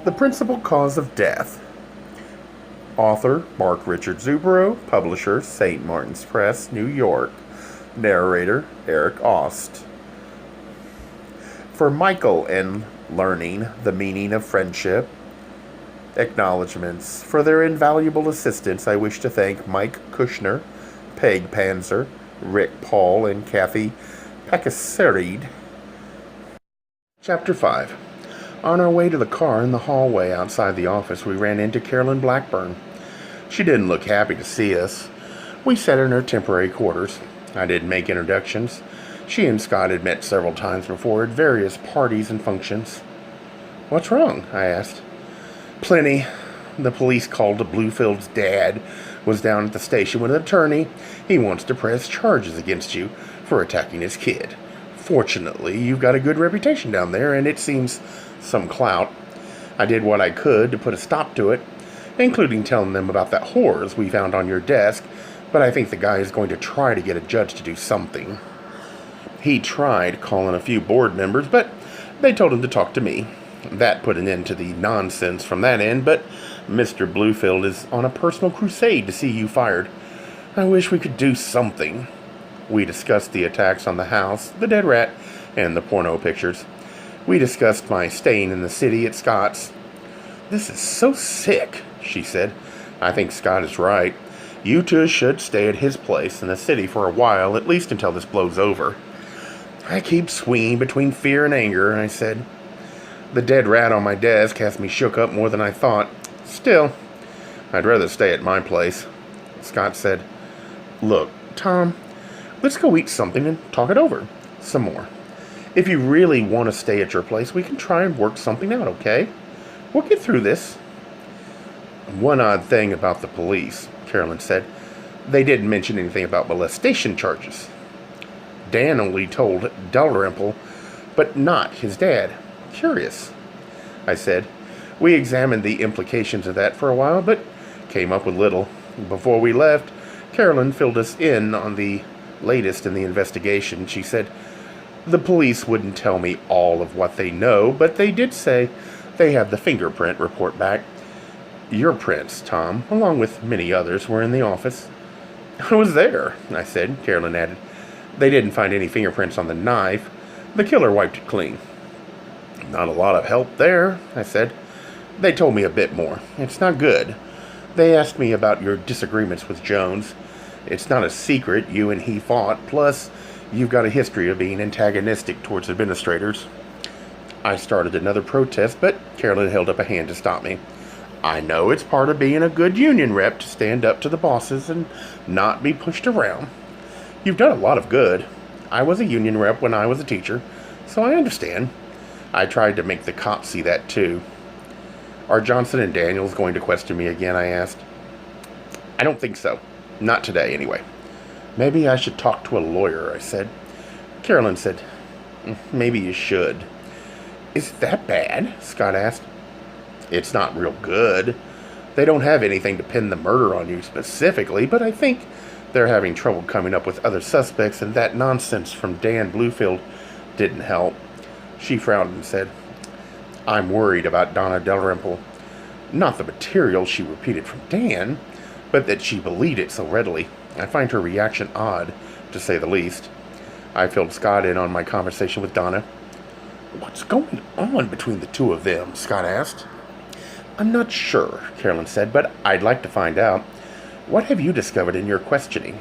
The Principal Cause of Death. Author Mark Richard Zubero. Publisher St. Martin's Press, New York. Narrator Eric Ost. For Michael in learning the meaning of friendship. Acknowledgements. For their invaluable assistance, I wish to thank Mike Kushner, Peg Panzer, Rick Paul, and Kathy Pekasarid. Chapter 5. On our way to the car in the hallway outside the office, we ran into Carolyn Blackburn. She didn't look happy to see us. We sat in her temporary quarters. I didn't make introductions. She and Scott had met several times before at various parties and functions. "What's wrong?" I asked. "Plenty. The police called to Bluefield's dad was down at the station with an attorney. He wants to press charges against you for attacking his kid. Fortunately, you've got a good reputation down there, and it seems some clout. I did what I could to put a stop to it, including telling them about that whores we found on your desk, but I think the guy is going to try to get a judge to do something. He tried calling a few board members, but they told him to talk to me. That put an end to the nonsense from that end, but Mr. Bluefield is on a personal crusade to see you fired. I wish we could do something." We discussed the attacks on the house, the dead rat, and the porno pictures. We discussed my staying in the city at Scott's. "This is so sick," she said. "I think Scott is right. You two should stay at his place in the city for a while, at least until this blows over." "I keep swinging between fear and anger," I said. "The dead rat on my desk has me shook up more than I thought. Still, I'd rather stay at my place." Scott said, "Look, Tom, let's go eat something and talk it over some more. If you really want to stay at your place, we can try and work something out, okay? We'll get through this." "One odd thing about the police," Carolyn said. "They didn't mention anything about molestation charges. Dan only told Dalrymple, but not his dad. Curious." I said. "We examined the implications of that for a while, but came up with little. Before we left, Carolyn filled us in on the latest in the investigation. She said, the police wouldn't tell me all of what they know, but they did say they have the fingerprint report back. Your prints, Tom, along with many others, were in the office." "I was there," I said. Carolyn added, "They didn't find any fingerprints on the knife. The killer wiped it clean." "Not a lot of help there," I said. "They told me a bit more. It's not good. They asked me about your disagreements with Jones. It's not a secret you and he fought, plus you've got a history of being antagonistic towards administrators." I started another protest, but Carolyn held up a hand to stop me. "I know it's part of being a good union rep to stand up to the bosses and not be pushed around. You've done a lot of good. I was a union rep when I was a teacher, so I understand. I tried to make the cops see that too." "Are Johnson and Daniels going to question me again?" I asked. "I don't think so. Not today, anyway." "Maybe I should talk to a lawyer," I said. Carolyn said, "Maybe you should." "Is it that bad?" Scott asked. "It's not real good. They don't have anything to pin the murder on you specifically, but I think they're having trouble coming up with other suspects, and that nonsense from Dan Bluefield didn't help." She frowned and said, "I'm worried about Donna Dalrymple. Not the material she repeated from Dan, but that she believed it so readily. I find her reaction odd, to say the least." I filled Scott in on my conversation with Donna. "What's going on between the two of them?" Scott asked. "I'm not sure," Carolyn said, "but I'd like to find out. What have you discovered in your questioning?"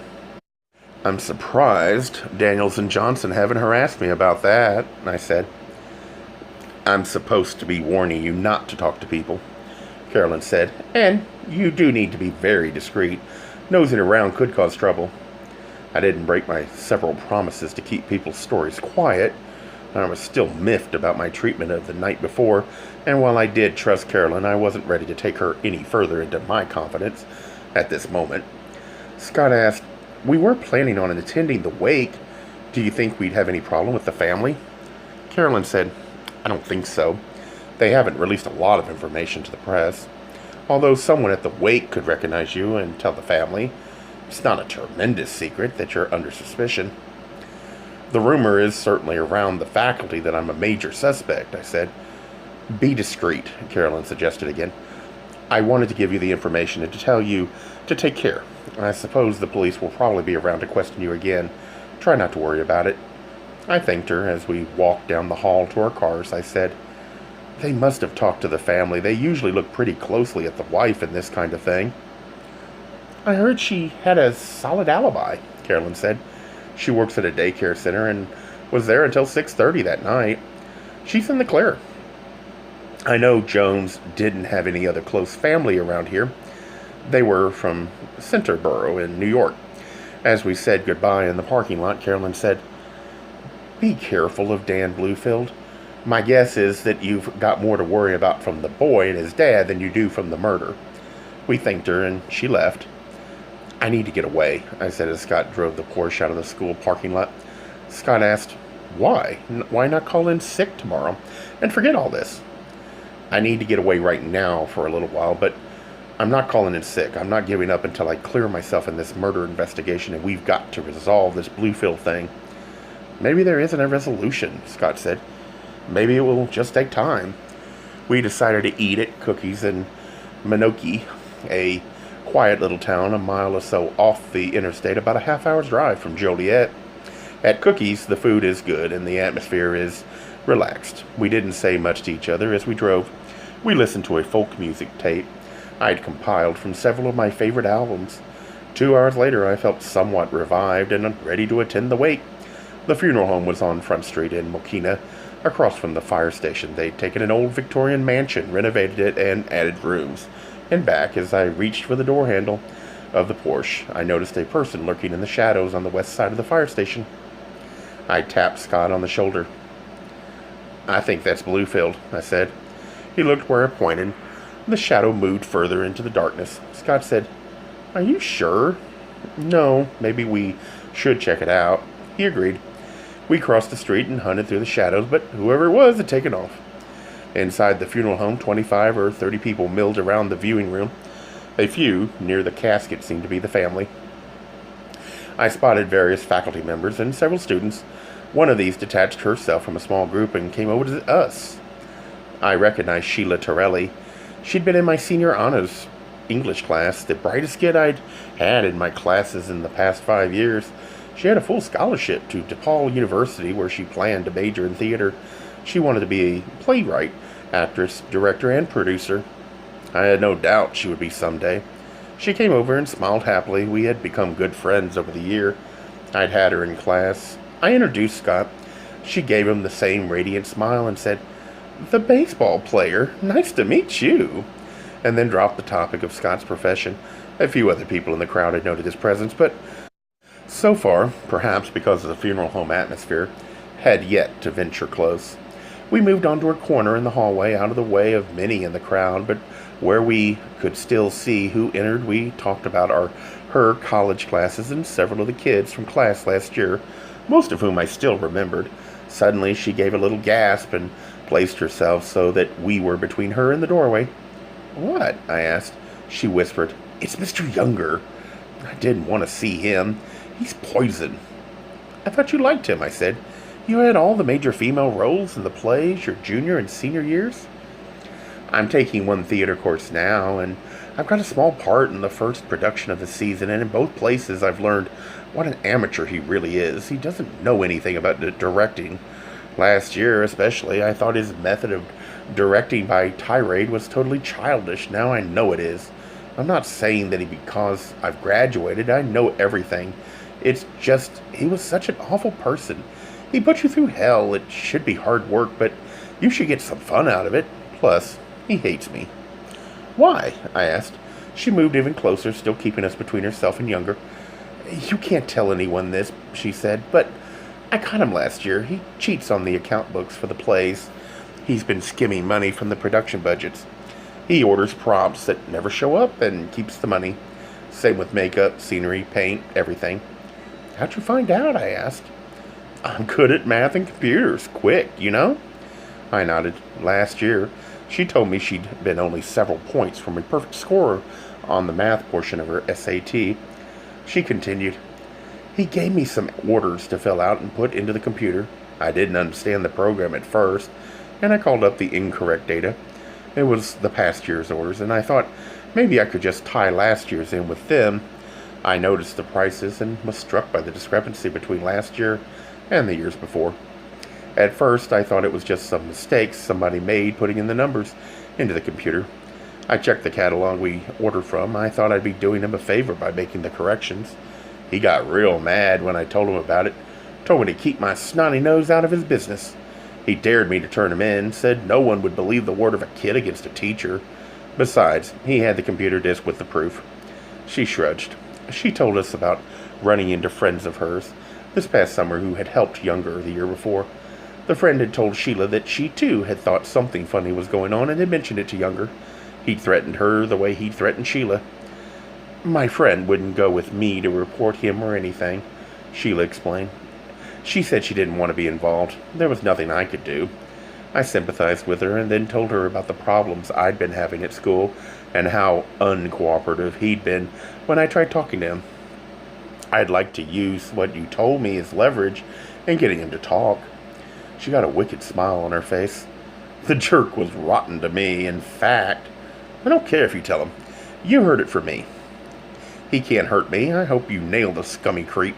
"I'm surprised Daniels and Johnson haven't harassed me about that," I said. "I'm supposed to be warning you not to talk to people," Carolyn said, "and you do need to be very discreet. Nosing around could cause trouble." I didn't break my several promises to keep people's stories quiet. I was still miffed about my treatment of the night before, and while I did trust Carolyn, I wasn't ready to take her any further into my confidence at this moment. Scott asked, "We were planning on attending the wake. Do you think we'd have any problem with the family?" Carolyn said, "I don't think so. They haven't released a lot of information to the press. Although someone at the wake could recognize you and tell the family, it's not a tremendous secret that you're under suspicion." "The rumor is certainly around the faculty that I'm a major suspect," I said. Be discreet, Carolyn suggested again. I wanted to give you the information and to tell you to take care. I suppose the police will probably be around to question you again. Try not to worry about it. I thanked her as we walked down the hall to our cars. I said, they must have talked to the family. They usually look pretty closely at the wife in this kind of thing. I heard she had a solid alibi, Carolyn said. She works at a daycare center and was there until 6:30 that night. She's in the clear. I know Jones didn't have any other close family around here. They were from Centerboro in New York. As we said goodbye in the parking lot, Carolyn said, be careful of Dan Bluefield. My guess is that you've got more to worry about from the boy and his dad than you do from the murder. We thanked her and she left. I need to get away, I said as Scott drove the Porsche out of the school parking lot. Scott asked, why? Why not call in sick tomorrow and forget all this? I need to get away right now for a little while, but I'm not calling in sick. I'm not giving up until I clear myself in this murder investigation, and we've got to resolve this Bluefield thing. Maybe there isn't a resolution, Scott said. Maybe it will just take time. We decided to eat at Cookies in Minoki, a quiet little town a mile or so off the interstate, about a half-hour's drive from Joliet. At Cookies, the food is good and the atmosphere is relaxed. We didn't say much to each other as we drove. We listened to a folk music tape I'd compiled from several of my favorite albums. 2 hours later, I felt somewhat revived and ready to attend the wake. The funeral home was on Front Street in Mokina, across from the fire station. They'd taken an old Victorian mansion, renovated it, and added rooms. And back, as I reached for the door handle of the Porsche, I noticed a person lurking in the shadows on the west side of the fire station. I tapped Scott on the shoulder. I think that's Bluefield, I said. He looked where I pointed. The shadow moved further into the darkness. Scott said, are you sure? No, maybe we should check it out. He agreed. We crossed the street and hunted through the shadows, but whoever it was had taken off. Inside the funeral home, 25 or 30 people milled around the viewing room. A few, near the casket, seemed to be the family. I spotted various faculty members and several students. One of these detached herself from a small group and came over to us. I recognized Sheila Torelli. She'd been in my senior honors English class, the brightest kid I'd had in my classes in the past 5 years. She had a full scholarship to DePaul University, where she planned to major in theater. She wanted to be a playwright, actress, director, and producer. I had no doubt she would be someday. She came over and smiled happily. We had become good friends over the year. I'd had her in class. I introduced Scott. She gave him the same radiant smile and said, the baseball player, nice to meet you, and then dropped the topic of Scott's profession. A few other people in the crowd had noted his presence, but so far, perhaps because of the funeral home atmosphere, had yet to venture close. We moved onto a corner in the hallway, out of the way of many in the crowd, but where we could still see who entered. We talked about her college classes and several of the kids from class last year, most of whom I still remembered. Suddenly she gave a little gasp and placed herself so that we were between her and the doorway. What? I asked. She whispered, it's Mr. Younger. I didn't want to see him. He's poison. I thought you liked him, I said. You had all the major female roles in the plays your junior and senior years. I'm taking one theater course now, and I've got a small part in the first production of the season, and in both places I've learned what an amateur he really is. He doesn't know anything about directing. Last year, especially, I thought his method of directing by tirade was totally childish. Now I know it is. I'm not saying that because I've graduated, I know everything. It's just, he was such an awful person. He put you through hell. It should be hard work, but you should get some fun out of it. Plus, he hates me. Why? I asked. She moved even closer, still keeping us between herself and Younger. You can't tell anyone this, she said, but I caught him last year. He cheats on the account books for the plays. He's been skimming money from the production budgets. He orders props that never show up and keeps the money. Same with makeup, scenery, paint, everything. How'd you find out? I asked. I'm good at math and computers. Quick, you know? I nodded. Last year, she told me she'd been only several points from a perfect score on the math portion of her SAT. She continued, he gave me some orders to fill out and put into the computer. I didn't understand the program at first. and I called up the incorrect data. It was the past year's orders, and I thought maybe I could just tie last year's in with them. I noticed the prices and was struck by the discrepancy between last year and the years before. At first, I thought it was just some mistakes somebody made putting in the numbers into the computer. I checked the catalog we ordered from. I thought I'd be doing him a favor by making the corrections. He got real mad when I told him about it, told me to keep my snotty nose out of his business. He dared me to turn him in, said no one would believe the word of a kid against a teacher. Besides, he had the computer disk with the proof. She shrugged. She told us about running into friends of hers this past summer who had helped Younger the year before. The friend had told Sheila that she too had thought something funny was going on and had mentioned it to Younger. He'd threatened her the way he'd threatened Sheila. My friend wouldn't go with me to report him or anything, Sheila explained. She said she didn't want to be involved. There was nothing I could do. I sympathized with her and then told her about the problems I'd been having at school and how uncooperative he'd been when I tried talking to him. I'd like to use what you told me as leverage in getting him to talk. She got a wicked smile on her face. The jerk was rotten to me. In fact, I don't care if you tell him. You heard it from me. He can't hurt me. I hope you nail the scummy creep.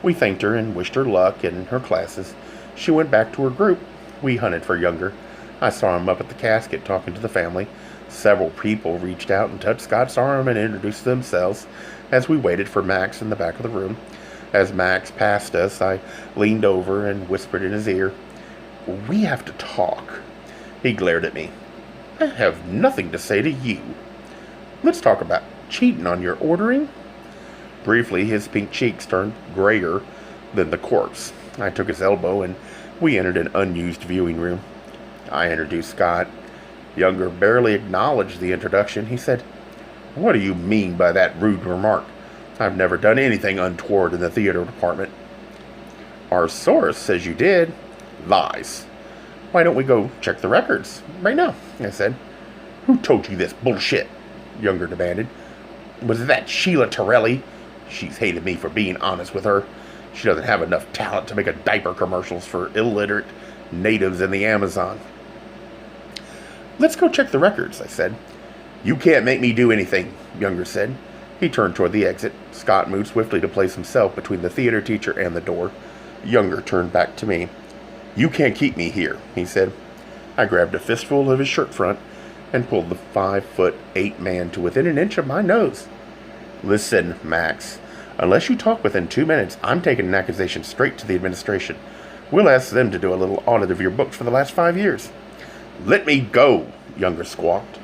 We thanked her and wished her luck in her classes. She went back to her group. We hunted for Younger. I saw him up at the casket talking to the family. Several people reached out and touched Scott's arm and introduced themselves as we waited for Max in the back of the room. As Max passed us, I leaned over and whispered in his ear, "We have to talk." He glared at me. "I have nothing to say to you. Let's talk about cheating on your ordering." Briefly, his pink cheeks turned grayer than the corpse. I took his elbow and we entered an unused viewing room. I introduced Scott. Younger barely acknowledged the introduction. He said, "What do you mean by that rude remark? I've never done anything untoward in the theater department." "Our source says you did." "Lies." "Why don't we go check the records right now?" I said. "Who told you this bullshit?" Younger demanded. "Was that Sheila Torelli? She's hated me for being honest with her. She doesn't have enough talent to make a diaper commercials for illiterate natives in the Amazon." "Let's go check the records," I said. "You can't make me do anything," Younger said. He turned toward the exit. Scott moved swiftly to place himself between the theater teacher and the door. Younger turned back to me. "You can't keep me here," he said. I grabbed a fistful of his shirt front and pulled the 5'8" man to within an inch of my nose. "Listen, Max. Unless you talk within 2 minutes, I'm taking an accusation straight to the administration. We'll ask them to do a little audit of your books for the last 5 years. "Let me go," Younger squawked.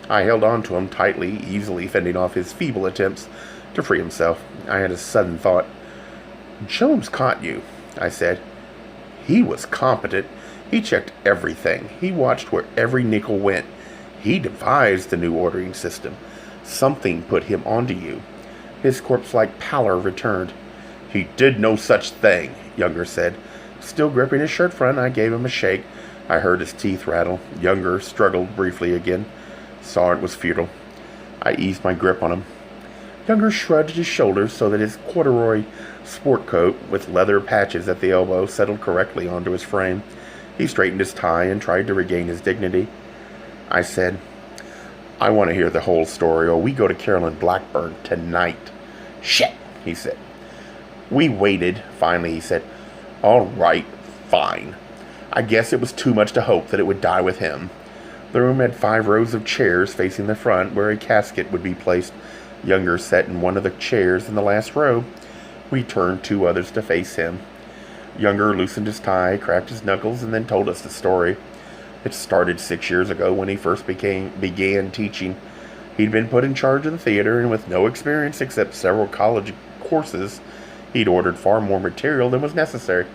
I held on to him tightly, easily fending off his feeble attempts to free himself. I had a sudden thought. "Jones caught you," I said. "He was competent. He checked everything. He watched where every nickel went. He devised the new ordering system. Something put him onto you." His corpse-like pallor returned. "He did no such thing," Younger said. Still gripping his shirt front, I gave him a shake. I heard his teeth rattle. Younger struggled briefly again. Saw it was futile. I eased my grip on him. Younger shrugged his shoulders so that his corduroy sport coat with leather patches at the elbow settled correctly onto his frame. He straightened his tie and tried to regain his dignity. I said, "I want to hear the whole story, or we go to Carolyn Blackburn tonight." "Shit," he said. We waited. Finally, he said, "All right, fine. I guess it was too much to hope that it would die with him." The room had 5 rows of chairs facing the front where a casket would be placed. Younger sat in one of the chairs in the last row. We turned 2 others to face him. Younger loosened his tie, cracked his knuckles, and then told us the story. It started 6 years ago when he first began teaching. He'd been put in charge of the theater, and with no experience except several college courses, he'd ordered far more material than was necessary.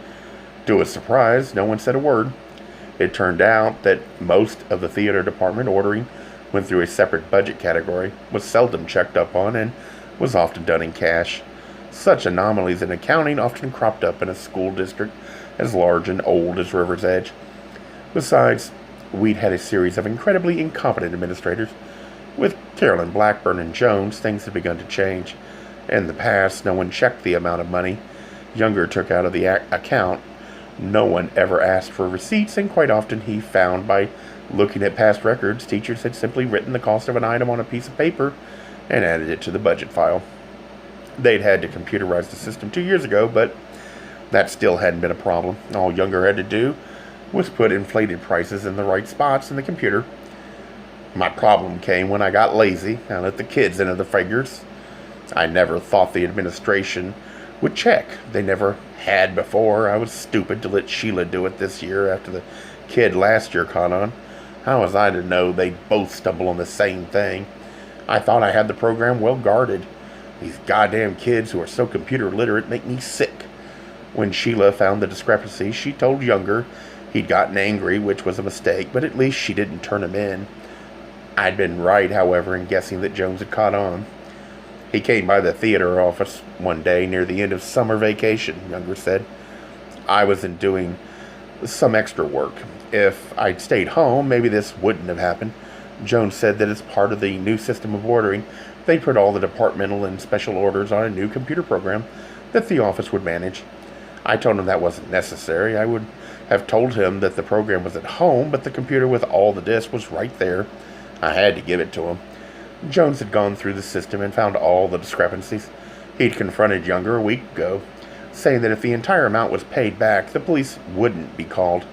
To his surprise, no one said a word. It turned out that most of the theater department ordering went through a separate budget category, was seldom checked up on, and was often done in cash. Such anomalies in accounting often cropped up in a school district as large and old as River's Edge. Besides, we'd had a series of incredibly incompetent administrators. With Carolyn Blackburn and Jones, things had begun to change. In the past, no one checked the amount of money Younger took out of the account No one ever asked for receipts, and quite often he found by looking at past records, teachers had simply written the cost of an item on a piece of paper and added it to the budget file. They'd had to computerize the system 2 years ago, but that still hadn't been a problem. All Younger had to do was put inflated prices in the right spots in the computer. My problem came when I got lazy and let the kids into the figures. I never thought the administration would check. They never had before. I was stupid to let Sheila do it this year after the kid last year caught on. How was I to know they'd both stumble on the same thing? I thought I had the program well guarded. These goddamn kids who are so computer literate make me sick. When Sheila found the discrepancy, she told Younger he'd gotten angry, which was a mistake, but at least she didn't turn him in. I'd been right, however, in guessing that Jones had caught on. He came by the theater office one day near the end of summer vacation, Younger said. I wasn't doing some extra work. If I'd stayed home, maybe this wouldn't have happened. Jones said that as part of the new system of ordering, they put all the departmental and special orders on a new computer program that the office would manage. I told him that wasn't necessary. I would have told him that the program was at home, but the computer with all the disks was right there. I had to give it to him. Jones had gone through the system and found all the discrepancies. He'd confronted Younger a week ago, saying that if the entire amount was paid back, the police wouldn't be called.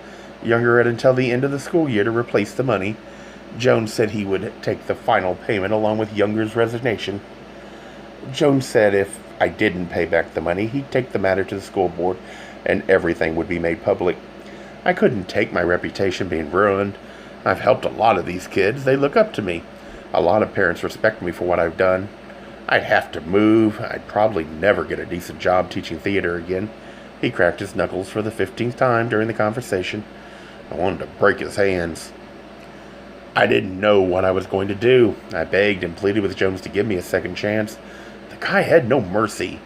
Younger had until the end of the school year to replace the money. Jones said he would take the final payment along with Younger's resignation. Jones said if I didn't pay back the money, he'd take the matter to the school board and everything would be made public. I couldn't take my reputation being ruined. I've helped a lot of these kids. They look up to me. A lot of parents respect me for what I've done. I'd have to move. I'd probably never get a decent job teaching theater again. He cracked his knuckles for the 15th time during the conversation. I wanted to break his hands. I didn't know what I was going to do. I begged and pleaded with Jones to give me a second chance. The guy had no mercy.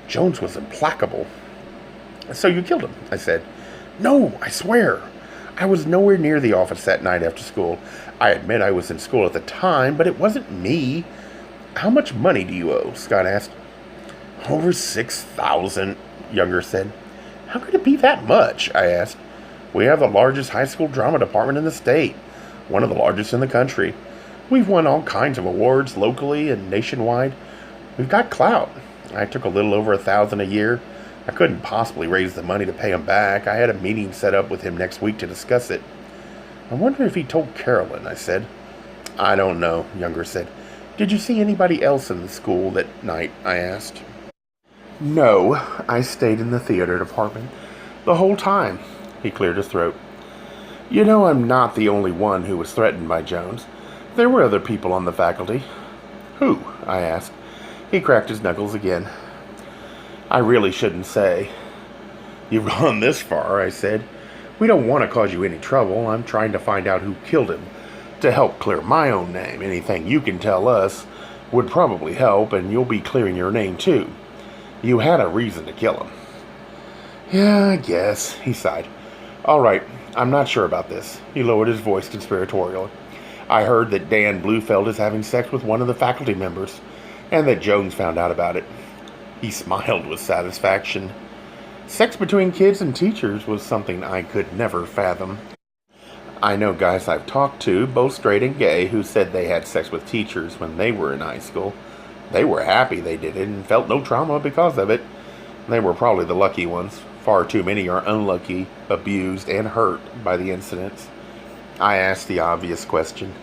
Jones was implacable. So you killed him, I said. No, I swear. I was nowhere near the office that night after school. I admit I was in school at the time, but it wasn't me. How much money do you owe? Scott asked. Over $6,000, Younger said. How could it be that much? I asked. We have the largest high school drama department in the state, one of the largest in the country. We've won all kinds of awards locally and nationwide. We've got clout. I took a little over $1,000 a year. I couldn't possibly raise the money to pay him back. I had a meeting set up with him next week to discuss it. I wonder if he told Carolyn, I said. I don't know, Younger said. Did you see anybody else in the school that night? I asked. No, I stayed in the theater department the whole time. He cleared his throat. You know, I'm not the only one who was threatened by Jones. There were other people on the faculty. Who? I asked. He cracked his knuckles again. I really shouldn't say. You've gone this far, I said. We don't want to cause you any trouble. I'm trying to find out who killed him. To help clear my own name, anything you can tell us would probably help, and you'll be clearing your name too. You had a reason to kill him. Yeah, I guess, he sighed. All right, I'm not sure about this. He lowered his voice conspiratorially. I heard that Dan Bluefield is having sex with one of the faculty members, and that Jones found out about it. He smiled with satisfaction. Sex between kids and teachers was something I could never fathom. I know guys I've talked to, both straight and gay, who said they had sex with teachers when they were in high school. They were happy they did it and felt no trauma because of it. They were probably the lucky ones. Far too many are unlucky, abused, and hurt by the incidents. I asked the obvious question.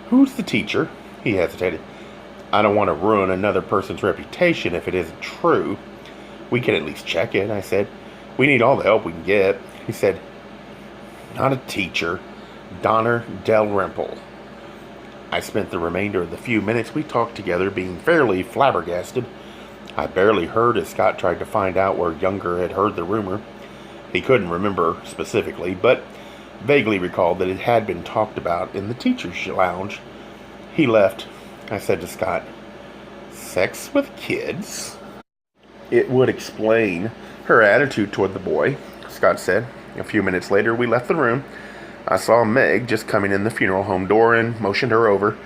Who's the teacher? He hesitated. I don't want to ruin another person's reputation if it isn't true. We can at least check it, I said. We need all the help we can get. He said, not a teacher. Donner Dalrymple. I spent the remainder of the few minutes we talked together being fairly flabbergasted. I barely heard as Scott tried to find out where Younger had heard the rumor. He couldn't remember specifically, but vaguely recalled that it had been talked about in the teacher's lounge. He left. I said to Scott, sex with kids? It would explain her attitude toward the boy, Scott said. A few minutes later, we left the room. I saw Meg just coming in the funeral home door and motioned her over.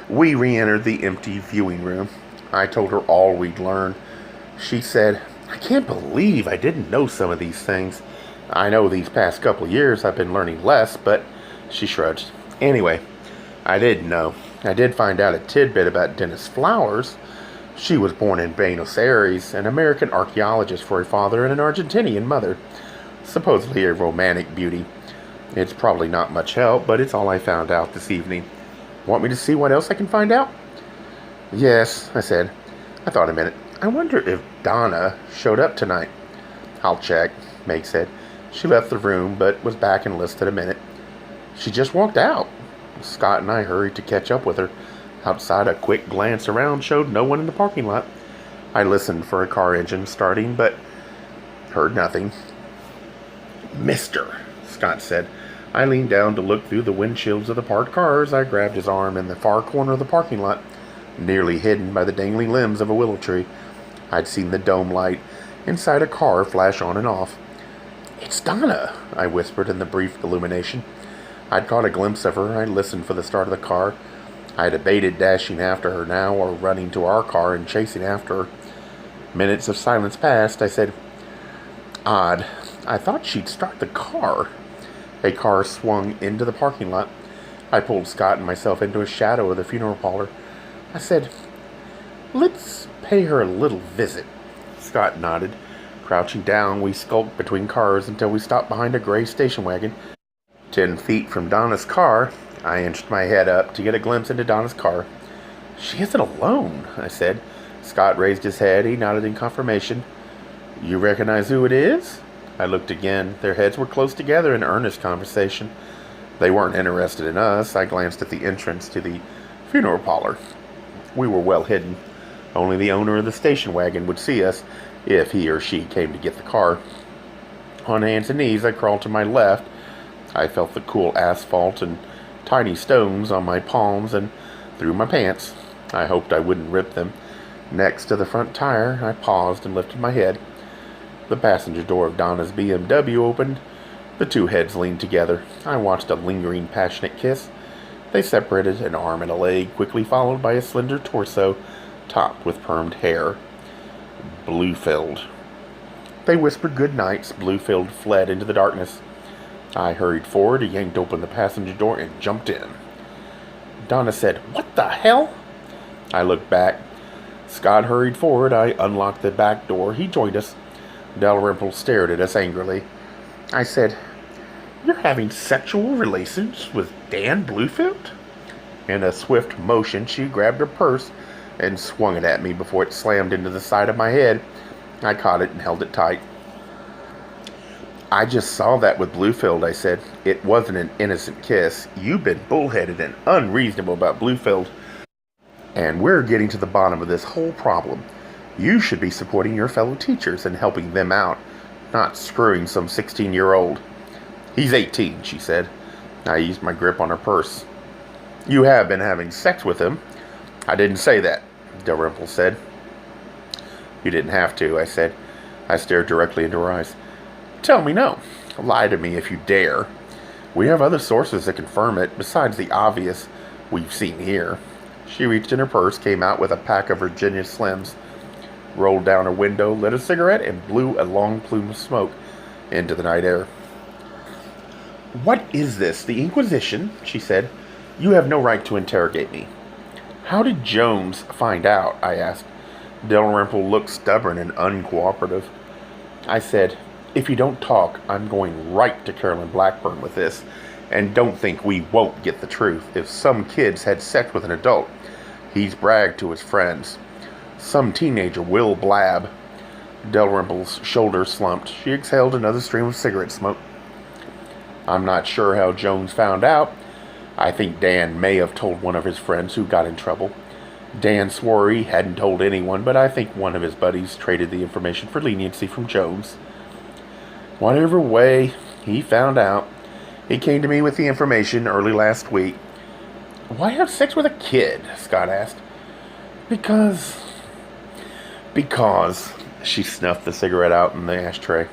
We re-entered the empty viewing room. I told her all we'd learned. She said, I can't believe I didn't know some of these things. I know these past couple of years I've been learning less, but she shrugged. Anyway, I didn't know. I did find out a tidbit about Dennis Flowers. She was born in Buenos Aires, an American archaeologist for a father and an Argentinian mother. Supposedly a romantic beauty. It's probably not much help, but it's all I found out this evening. Want me to see what else I can find out? Yes, I said. I thought a minute. I wonder if Donna showed up tonight. I'll check, Meg said. She left the room, but was back in less than a minute. She just walked out. Scott and I hurried to catch up with her. Outside, a quick glance around showed no one in the parking lot. I listened for a car engine starting, but heard nothing. Mister, Scott said. I leaned down to look through the windshields of the parked cars. I grabbed his arm in the far corner of the parking lot, nearly hidden by the dangling limbs of a willow tree. I'd seen the dome light inside a car flash on and off. It's Donna, I whispered in the brief illumination. I'd caught a glimpse of her. I listened for the start of the car. I debated dashing after her now or running to our car and chasing after her. Minutes of silence passed. I said, Odd. I thought she'd start the car. A car swung into the parking lot. I pulled Scott and myself into a shadow of the funeral parlor. I said, Let's pay her a little visit. Scott nodded. Crouching down, we skulked between cars until we stopped behind a gray station wagon. 10 feet from Donna's car, I inched my head up to get a glimpse into Donna's car. She isn't alone, I said. Scott raised his head. He nodded in confirmation. You recognize who it is? I looked again. Their heads were close together in earnest conversation. They weren't interested in us. I glanced at the entrance to the funeral parlor. We were well hidden. Only the owner of the station wagon would see us if he or she came to get the car. On hands and knees, I crawled to my left. I felt the cool asphalt and tiny stones on my palms and through my pants. I hoped I wouldn't rip them. Next to the front tire, I paused and lifted my head. The passenger door of Donna's BMW opened. The two heads leaned together. I watched a lingering, passionate kiss. They separated, an arm and a leg, quickly followed by a slender torso topped with permed hair. Bluefield. They whispered good nights. Bluefield fled into the darkness. I hurried forward, yanked open the passenger door, and jumped in. Donna said, What the hell? I looked back. Scott hurried forward. I unlocked the back door. He joined us. Dalrymple stared at us angrily. I said, You're having sexual relations with Dan Bluefield? In a swift motion, she grabbed her purse and swung it at me before it slammed into the side of my head. I caught it and held it tight. I just saw that with Bluefield, I said. It wasn't an innocent kiss. You've been bullheaded and unreasonable about Bluefield. And we're getting to the bottom of this whole problem. You should be supporting your fellow teachers and helping them out, not screwing some 16-year-old. He's 18, she said. I eased my grip on her purse. You have been having sex with him. I didn't say that, Dalrymple said. You didn't have to, I said. I stared directly into her eyes. Tell me no. Lie to me if you dare. We have other sources that confirm it, besides the obvious we've seen here. She reached in her purse, came out with a pack of Virginia Slims, rolled down her window, lit a cigarette, and blew a long plume of smoke into the night air. What is this? The Inquisition? She said. You have no right to interrogate me. How did Jones find out? I asked. Dalrymple looked stubborn and uncooperative. I said, If you don't talk, I'm going right to Carolyn Blackburn with this. And don't think we won't get the truth. If some kids had sex with an adult, he's bragged to his friends. Some teenager will blab. Dalrymple's shoulders slumped. She exhaled another stream of cigarette smoke. I'm not sure how Jones found out. I think Dan may have told one of his friends who got in trouble. Dan swore he hadn't told anyone, but I think one of his buddies traded the information for leniency from Jones. Whatever way, he found out. He came to me with the information early last week. Why have sex with a kid? Scott asked. Because, she snuffed the cigarette out in the ashtray.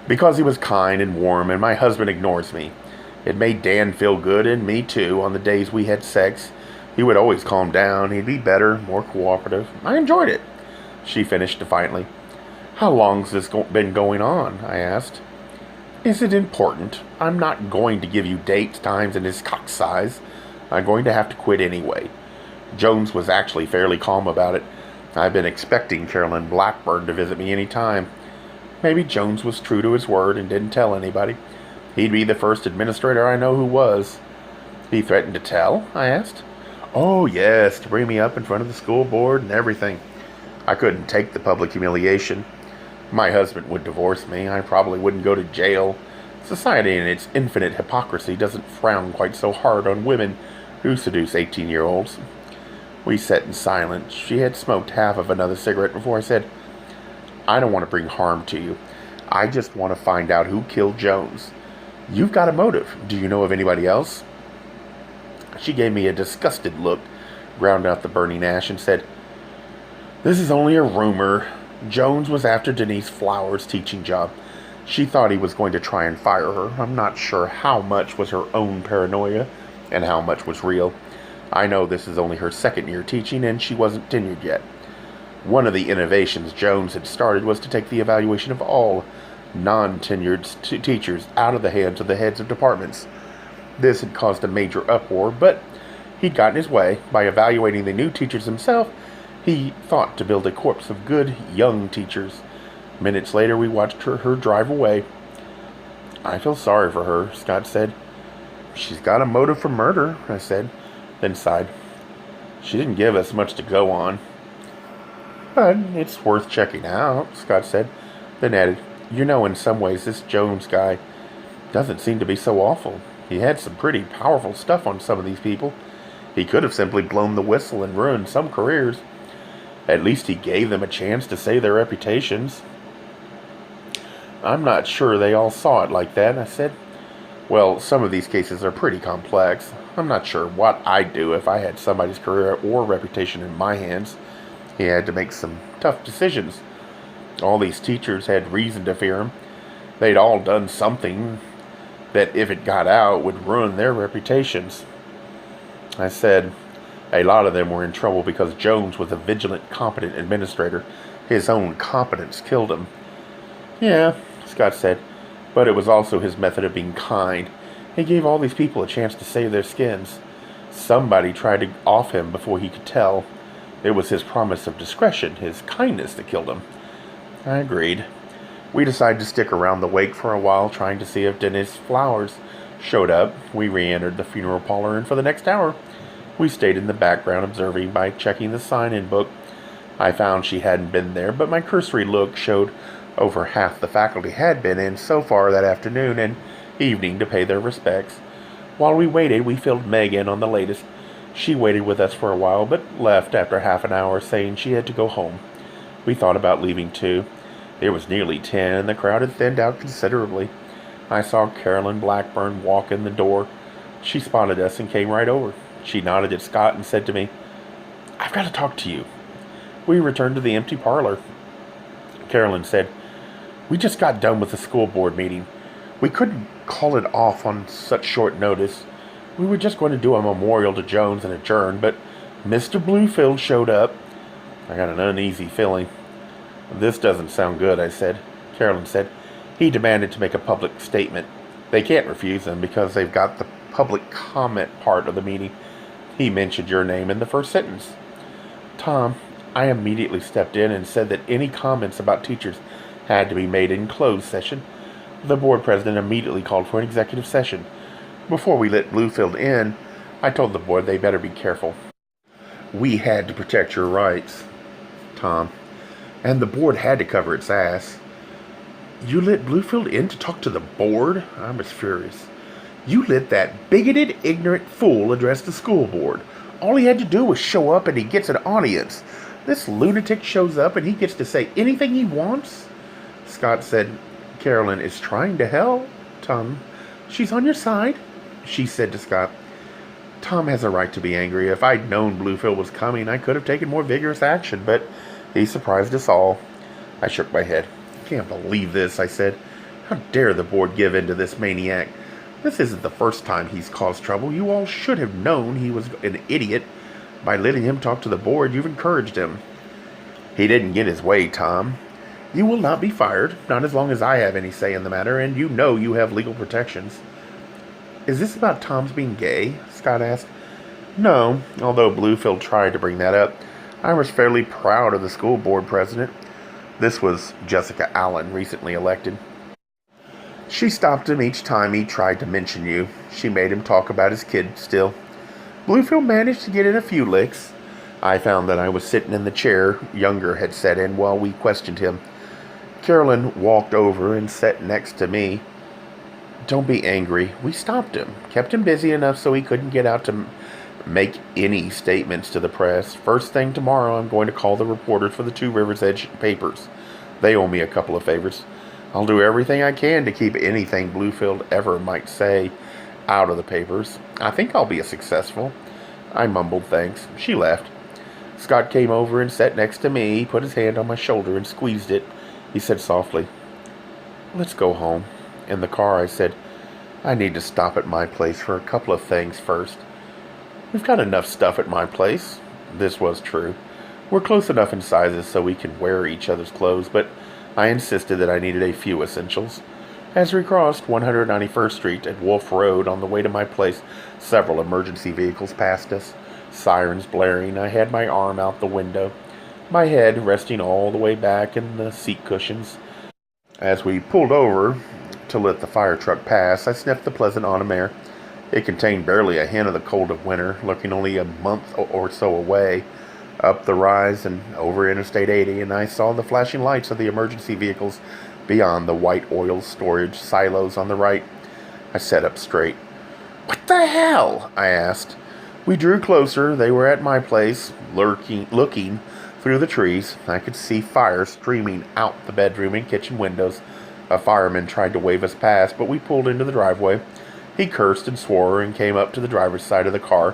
Because he was kind and warm, and my husband ignores me. It made Dan feel good, and me too, on the days we had sex. He would always calm down. He'd be better, more cooperative. I enjoyed it. She finished defiantly. How long's this been going on? I asked. Is it important? I'm not going to give you dates, times, and his cock size. I'm going to have to quit anyway. Jones was actually fairly calm about it. I've been expecting Carolyn Blackburn to visit me any time. Maybe Jones was true to his word and didn't tell anybody. He'd be the first administrator I know who was. He threatened to tell? I asked. Oh, yes, to bring me up in front of the school board and everything. I couldn't take the public humiliation. My husband would divorce me. I probably wouldn't go to jail. Society in its infinite hypocrisy doesn't frown quite so hard on women who seduce 18-year-olds. We sat in silence. She had smoked half of another cigarette before I said, I don't want to bring harm to you. I just want to find out who killed Jones. You've got a motive. Do you know of anybody else? She gave me a disgusted look, ground out the burning ash, and said, This is only a rumor. Jones was after Denise Flowers' teaching job. She thought he was going to try and fire her. I'm not sure how much was her own paranoia and how much was real. I know this is only her second year teaching and she wasn't tenured yet. One of the innovations Jones had started was to take the evaluation of all non-tenured teachers out of the hands of the heads of departments. This had caused a major uproar, but he'd gotten his way. By evaluating the new teachers himself, he thought to build a corps of good, young teachers. Minutes later, we watched her drive away. I feel sorry for her, Scott said. She's got a motive for murder, I said, then sighed. She didn't give us much to go on. But it's worth checking out, Scott said, then added, You know, in some ways, this Jones guy doesn't seem to be so awful. He had some pretty powerful stuff on some of these people. He could have simply blown the whistle and ruined some careers. At least he gave them a chance to save their reputations. I'm not sure they all saw it like that, I said. Well, some of these cases are pretty complex. I'm not sure what I'd do if I had somebody's career or reputation in my hands. He had to make some tough decisions. All these teachers had reason to fear him. They'd all done something that, if it got out, would ruin their reputations. I said, a lot of them were in trouble because Jones was a vigilant, competent administrator. His own competence killed him. Yeah, Scott said, but it was also his method of being kind. He gave all these people a chance to save their skins. Somebody tried to off him before he could tell. It was his promise of discretion, his kindness, that killed him. I agreed. We decided to stick around the wake for a while, trying to see if Denise Flowers showed up. We re-entered the funeral parlor, and for the next hour, we stayed in the background observing by checking the sign-in book. I found she hadn't been there, but my cursory look showed over half the faculty had been in so far that afternoon and evening to pay their respects. While we waited, we filled Meg in on the latest. She waited with us for a while, but left after half an hour, saying she had to go home. We thought about leaving too. It was nearly 10, and the crowd had thinned out considerably. I saw Carolyn Blackburn walk in the door. She spotted us and came right over. She nodded at Scott and said to me, I've got to talk to you. We returned to the empty parlor. Carolyn said, We just got done with the school board meeting. We couldn't call it off on such short notice. We were just going to do a memorial to Jones and adjourn, but Mr. Bluefield showed up. I got an uneasy feeling. This doesn't sound good, I said. Carolyn said, He demanded to make a public statement. They can't refuse him because they've got the public comment part of the meeting. He mentioned your name in the first sentence. Tom, I immediately stepped in and said that any comments about teachers had to be made in closed session. The board president immediately called for an executive session. Before we let Bluefield in, I told the board they better be careful. We had to protect your rights, Tom, and the board had to cover its ass. You let Bluefield in to talk to the board? I was furious. You let that bigoted, ignorant fool address the school board. All he had to do was show up and he gets an audience. This lunatic shows up and he gets to say anything he wants? Scott said, Carolyn is trying to help, Tom. She's on your side, she said to Scott. Tom has a right to be angry. If I'd known Bluefield was coming, I could have taken more vigorous action, but he surprised us all. I shook my head. I can't believe this, I said. How dare the board give in to this maniac? This isn't the first time he's caused trouble. You all should have known he was an idiot. By letting him talk to the board, you've encouraged him. He didn't get his way, Tom. You will not be fired, not as long as I have any say in the matter, and you know you have legal protections. Is this about Tom's being gay? Scott asked. No, although Bluefield tried to bring that up. I was fairly proud of the school board president. This was Jessica Allen, recently elected. She stopped him each time he tried to mention you. She made him talk about his kid still. Bluefield managed to get in a few licks. I found that I was sitting in the chair Younger had sat in while we questioned him. Carolyn walked over and sat next to me. Don't be angry. We stopped him. Kept him busy enough so he couldn't get out to make any statements to the press. First thing tomorrow, I'm going to call the reporters for the Two Rivers Edge papers. They owe me a couple of favors. I'll do everything I can to keep anything Bluefield ever might say out of the papers. I think I'll be successful. I mumbled thanks. She left. Scott came over and sat next to me. He put his hand on my shoulder and squeezed it. He said softly, "Let's go home." In the car, I said, "I need to stop at my place for a couple of things first. We've got enough stuff at my place." This was true. We're close enough in sizes so we can wear each other's clothes, but I insisted that I needed a few essentials. As we crossed 191st Street at Wolf Road on the way to my place, several emergency vehicles passed us. Sirens blaring, I had my arm out the window, my head resting all the way back in the seat cushions. As we pulled over to let the fire truck pass, I sniffed the pleasant autumn air. It contained barely a hint of the cold of winter, looking only a month or so away. Up the rise and over Interstate 80, and I saw the flashing lights of the emergency vehicles beyond the white oil storage silos on the right. I sat up straight. "What the hell?" I asked. We drew closer. They were at my place, looking through the trees. I could see fire streaming out the bedroom and kitchen windows. A fireman tried to wave us past, but we pulled into the driveway. He cursed and swore and came up to the driver's side of the car.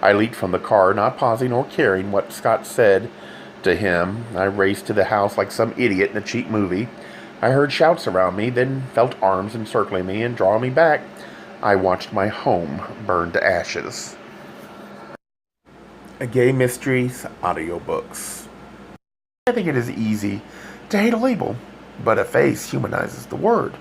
I leaped from the car, not pausing or caring what Scott said to him. I raced to the house like some idiot in a cheap movie. I heard shouts around me, then felt arms encircling me and drawing me back. I watched my home burn to ashes. Gay Mysteries audiobooks. I think it is easy to hate a label, but a face humanizes the word.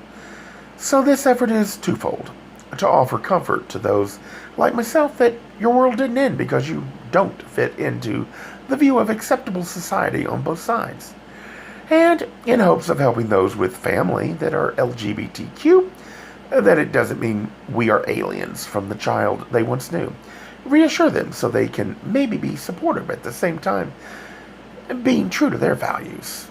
So this effort is twofold. To offer comfort to those like myself that your world didn't end because you don't fit into the view of acceptable society on both sides. And in hopes of helping those with family that are LGBTQ, that it doesn't mean we are aliens from the child they once knew. Reassure them so they can maybe be supportive at the same time, being true to their values.